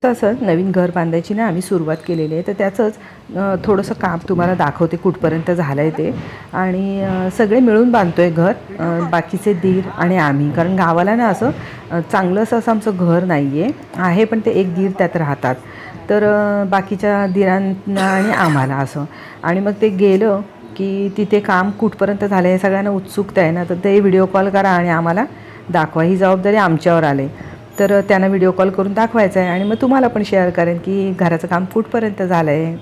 असं नवीन घर बांधायची ना आम्ही सुरुवात केलेली आहे, तर त्याचंच थोडंसं काम तुम्हाला दाखवते कुठपर्यंत झालं आहे ते. आणि सगळे मिळून बांधतो आहे घर, बाकीचे दीर आणि आम्ही. कारण गावाला ना असं चांगलंसं असं आमचं घर नाही आहे, पण ते एक दीर त्यात राहतात. तर बाकीच्या दीरांना आणि आम्हाला असं. आणि मग ते गेलं की तिथे काम कुठपर्यंत झालं आहे सगळ्यांना उत्सुकता आहे ना, तर ते व्हिडिओ कॉल करा आणि आम्हाला दाखवा. ही जबाबदारी आमच्यावर आले. तर त्यांना व्हिडिओ कॉल करून दाखवायचं आहे आणि मग तुम्हाला पण शेअर करेन की घराचं काम कुठपर्यंत झालं आहे.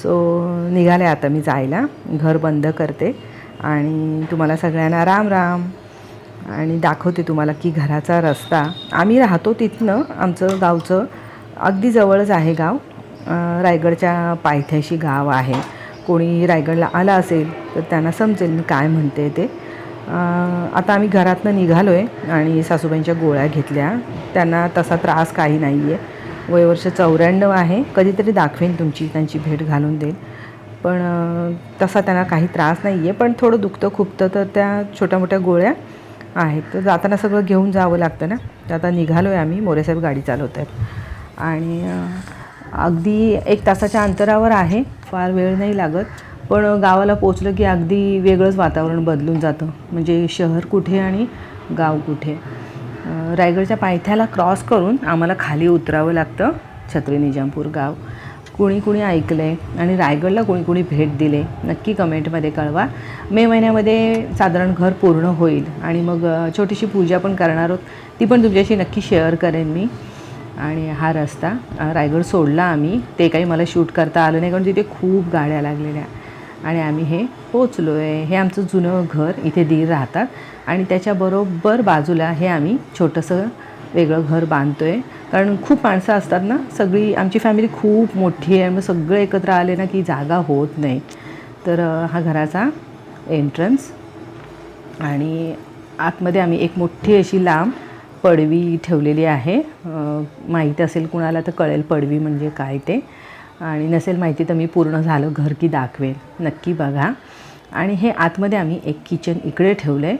सो निघाले आता मी जायला, घर बंद करते आणि तुम्हाला सगळ्यांना राम राम. आणि दाखवते तुम्हाला की घराचा रस्ता, आम्ही राहतो तिथनं आमचं गावचं अगदी जवळच आहे गाव. रायगडच्या पायथ्याशी गाव आहे. कोणी रायगडला आला असेल तर त्यांना समजेल मी काय म्हणते ते. आता आम्ही घरातनं निघालो आहे आणि सासूबाईंच्या गोळ्या घेतल्या. त्यांना तसा त्रास काही नाही आहे. वयवर्ष 94 आहे. कधीतरी दाखवेन, तुमची त्यांची भेट घालून देईल. पण तसा त्यांना काही त्रास नाही आहे, पण थोडं दुखतं खुपतं, तर त्या छोट्या मोठ्या गोळ्या आहेत. तर जाताना सगळं घेऊन जावं लागतं ना. तर आता निघालो आहे आम्ही. मोरेसाहेब गाडी चालवत आहेत आणि अगदी 1 तासाच्या अंतरावर आहे. फार वेळ नाही लागत, पण गावाला पोचलं की अगदी वेगळंच वातावरण बदलून जातं. म्हणजे शहर कुठे आणि गाव कुठे. रायगडच्या पायथ्याला क्रॉस करून आम्हाला खाली उतरावं लागतं. छत्री निजामपूर गाव. कुणी ऐकलं आहे आणि रायगडला कुणी भेट दिले नक्की कमेंटमध्ये कळवा. मे महिन्यामध्ये साधारण घर पूर्ण होईल आणि मग छोटीशी पूजा पण करणार आहोत, ती पण तुमच्याशी नक्की शेअर करेन मी. आणि हा रस्ता रायगड सोडला आम्ही. ते काही मला शूट करता आलं नाही कारण तिथे खूप गाड्या लागलेल्या. आणि आम्ही हे पोचलो आहे. हे आमचं जुनं घर, इथे दीर राहतात आणि त्याच्याबरोबर बाजूला हे आम्ही छोटंसं वेगळं घर बांधतो आहे. कारण खूप माणसं असतात ना, सगळी आमची फॅमिली खूप मोठी आहे. मग सगळे एकत्र आले ना की जागा होत नाही. तर हा घराचा एंट्रन्स आणि आतमध्ये आम्ही एक मोठी अशी लांब पडवी ठेवलेली आहे. माहीत असेल कुणाला तर कळेल पडवी म्हणजे काय ते, आणि नसेल माहिती तर मी पूर्ण झालं घर की दाखवेल, नक्की बघा. आणि हे आतमध्ये आम्ही एक किचन इकडे ठेवलं आहे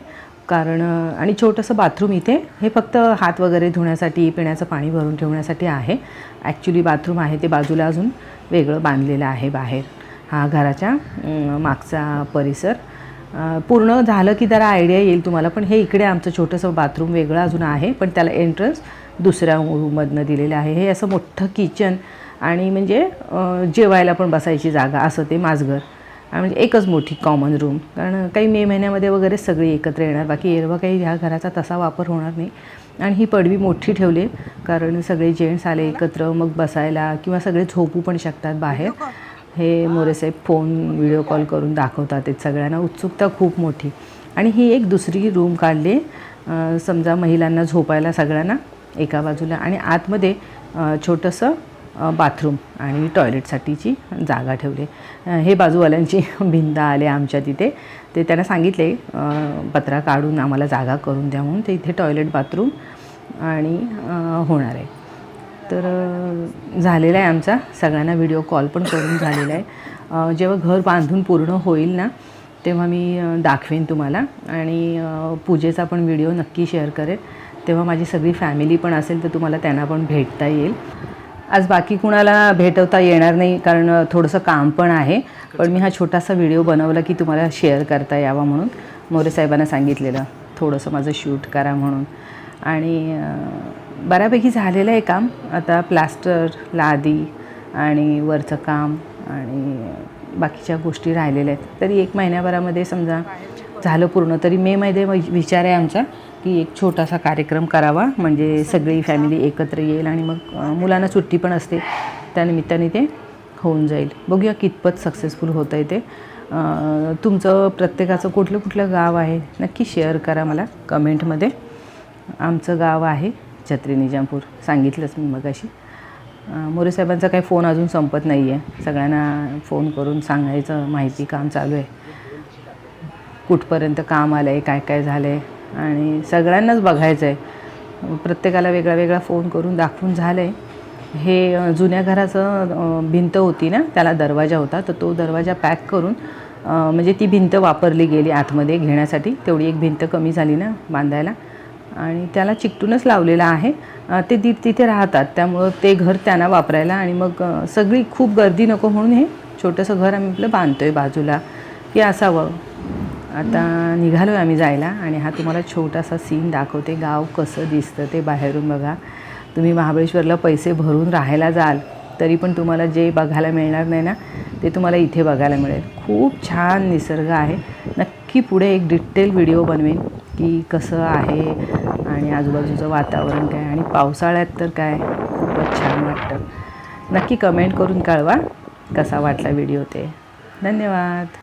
कारण आणि छोटंसं बाथरूम इथे. हे फक्त हात वगैरे धुण्यासाठी, पिण्याचं पाणी भरून ठेवण्यासाठी आहे. ॲक्च्युली बाथरूम आहे ते बाजूला अजून वेगळं बांधलेलं आहे बाहेर. हा घराच्या मागचा परिसर. पूर्ण झालं की जरा आयडिया येईल तुम्हाला. पण हे इकडे आमचं छोटंसं बाथरूम वेगळं अजून आहे, पण त्याला एंट्रन्स दुसऱ्या रूममधनं दिलेलं आहे. हे असं मोठं किचन आणि म्हणजे जेवायला पण बसायची जागा असं ते माझघर. म्हणजे एकच मोठी कॉमन रूम. कारण काही मे महिन्यामध्ये वगैरे सगळी एकत्र येणार, बाकी एरवा काही ह्या घराचा तसा वापर होणार नाही. आणि ही पडवी मोठी ठेवली कारण सगळे जेंट्स आले एकत्र मग बसायला किंवा सगळे झोपू पण शकतात बाहेर. हे मोरेसाहेब फोन व्हिडिओ कॉल करून दाखवतात. ते सगळ्यांना उत्सुकता खूप मोठी. आणि ही एक दुसरी रूम काढली, समजा महिलांना झोपायला सगळ्यांना एका बाजूला, आणि आतमध्ये छोटंसं बाथरूम आणि टॉयलेटसाठीची जागा ठेवली. हे बाजूवाल्यांची भिंत आले आमच्या तिथे. ते त्यांना सांगितले पत्रा काढून आम्हाला जागा करून द्या म्हणून. ते इथे टॉयलेट बाथरूम आणि होणार आहे. तर झालेला आहे आमचा. सगळ्यांना व्हिडिओ कॉल पण करून झालेला आहे. जेव्हा घर बांधून पूर्ण होईल ना तेव्हा मी दाखवेन तुम्हाला. आणि पूजेचा पण व्हिडिओ नक्की शेअर करेन. तेव्हा माझी सगळी फॅमिली पण असेल तर तुम्हाला त्यांना पण भेटता येईल. आज बाकी कुणाला भेटवता येणार नाही कारण थोडंसं काम पण आहे, पण मी हा छोटासा व्हिडिओ बनवला की तुम्हाला शेअर करता यावा म्हणून. मोरेसाहेबांना सांगितलेलं थोडंसं माझं शूट करा म्हणून. आणि बऱ्यापैकी झालेलं आहे काम. आता प्लास्टर, लादी आणि वरचं काम आणि बाकीच्या गोष्टी राहिलेल्या आहेत. तरी 1 महिन्याभरामध्ये समजा झालं पूर्ण. तरी मे मध्ये विचार आहे आमचा की एक छोटासा कार्यक्रम करावा, म्हणजे सगळी फॅमिली एकत्र येईल आणि मग मुलांना सुट्टी पण असते, त्यानिमित्ताने ते होऊन जाईल. बघूया कितपत सक्सेसफुल होतं आहे ते. तुमचं प्रत्येकाचं कुठलं गाव आहे नक्की शेअर करा मला कमेंटमध्ये. आमचं गाव आहे छत्री निजामपूर, सांगितलंच मी मगाशी. मोरेसाहेबांचा काही फोन अजून संपत नाही आहे. सगळ्यांना फोन करून सांगायचं माहिती, काम चालू आहे, कुठपर्यंत काम आलं आहे, काय काय झालं आहे, आणि सगळ्यांनाच बघायचं आहे. प्रत्येकाला वेगळा फोन करून दाखवून झालं आहे. हे जुन्या घराचं भिंत होती ना, त्याला दरवाजा होता, तर तो दरवाजा पॅक करून म्हणजे ती भिंत वापरली गेली आतमध्ये घेण्यासाठी. तेवढी एक भिंत कमी झाली ना बांधायला, आणि त्याला चिकटूनच लावलेला आहे. ते दीर तिथे राहतात, त्यामुळं ते घर त्यांना वापरायला आणि मग सगळी खूप गर्दी नको म्हणून हे छोटंसं घर आम्ही आपलं बांधतो आहे बाजूला की असावं. आता निघालो आहे आम्ही जायला आणि हा तुम्हाला छोटासा सीन दाखवते. गाव कसं दिसतं ते बाहेरून बघा. तुम्ही महाबळेश्वरला पैसे भरून राहायला जाल तरी पण तुम्हाला जे बघायला मिळणार नाही ना ते तुम्हाला इथे बघायला मिळेल. खूप छान निसर्ग आहे. नक्की पुढे एक डिटेल व्हिडिओ बनवेन की कसं आहे आणि आजूबाजूचं वातावरण काय, आणि पावसाळ्यात तर काय खूपच छान वाटतं. नक्की कमेंट करून कळवा कसा वाटला व्हिडिओ ते. धन्यवाद.